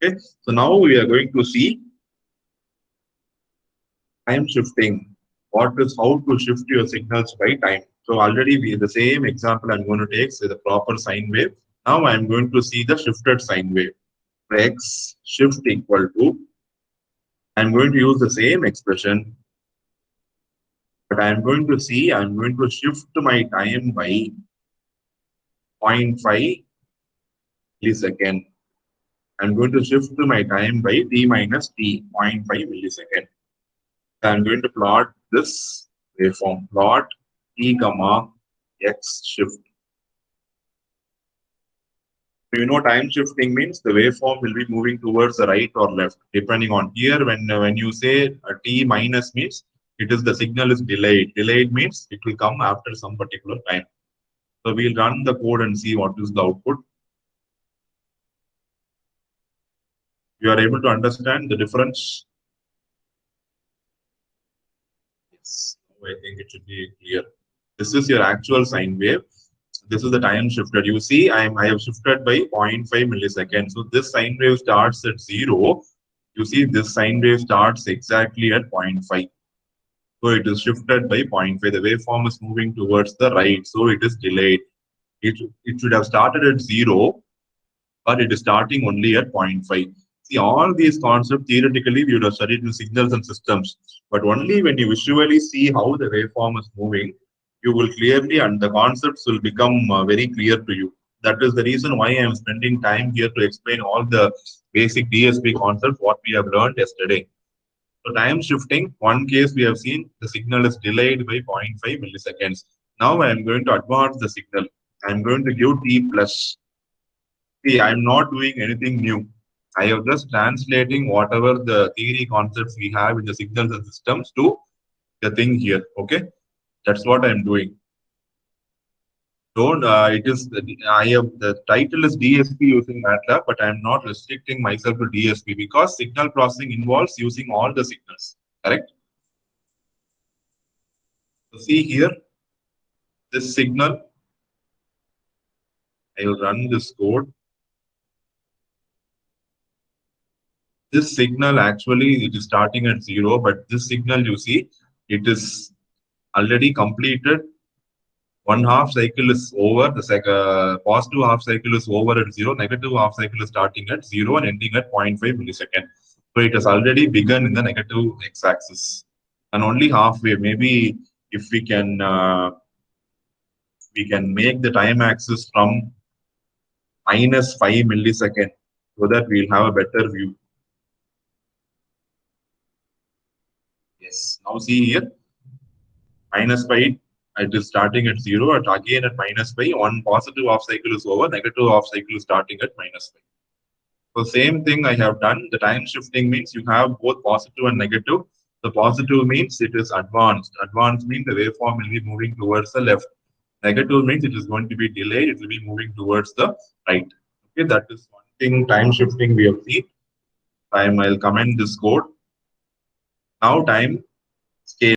Okay, so now we are going to see time shifting. What is how to shift your signals by time. So already we the same example I'm going to take is the proper sine wave. Now I'm going to see the shifted sine wave. X shift equal to, I'm going to use the same expression, but I'm going to shift my time by zero point 0.5 millisecond. I'm going to shift my time by t minus t, zero point 0.5 millisecond. I'm going to plot this waveform. Plot t comma x shift. So you know time shifting means the waveform will be moving towards the right or left, depending on here. When you say t minus means it is the signal is delayed. Delayed means it will come after some particular time. So we'll run the code and see what is the output. You are able to understand the difference. Yes, I think it should be clear. This is your actual sine wave. This is the time shifted. You see, I have shifted by 0.5 milliseconds. So this sine wave starts at 0. You see, this sine wave starts exactly at 0.5. So it is shifted by 0.5. The waveform is moving towards the right. So it is delayed. It should have started at 0, but it is starting only at 0.5. See, all these concepts theoretically we would have studied in signals and systems, but only when you visually see how the waveform is moving, you will clearly, and the concepts will become very clear to you. That is the reason why I am spending time here to explain all the basic DSP concepts, what we have learned yesterday. So time shifting, one case we have seen the signal is delayed by 0.5 milliseconds. Now I am going to advance the signal. I am going to give t plus. See, I'm not doing anything new. I am just translating whatever the theory concepts we have in the signals and systems to the thing here. Okay, that's what I'm doing. Don't. It is. I have the title is DSP using MATLAB, but I'm not restricting myself to DSP because signal processing involves using all the signals. Correct. So see here, this signal. I will run this code. This signal actually it is starting at 0, but this signal you see it is already completed. One half cycle is over. The positive half cycle is over at 0. Negative half cycle is starting at 0 and ending at 0.5 millisecond. So it has already begun in the negative x-axis, and only halfway. Maybe if we can make the time axis from minus 5 millisecond, so that we'll have a better view. Yes. Now see here, minus 5. It is starting at 0. And again at minus 5. One positive half cycle is over. Negative half cycle is starting at minus 5. So same thing I have done. The time shifting means you have both positive and negative. The positive means it is advanced. Advanced means the waveform will be moving towards the left. Negative means it is going to be delayed. It will be moving towards the right. Okay, that is one thing. Time shifting we have seen. I'll comment this code. Now time scale.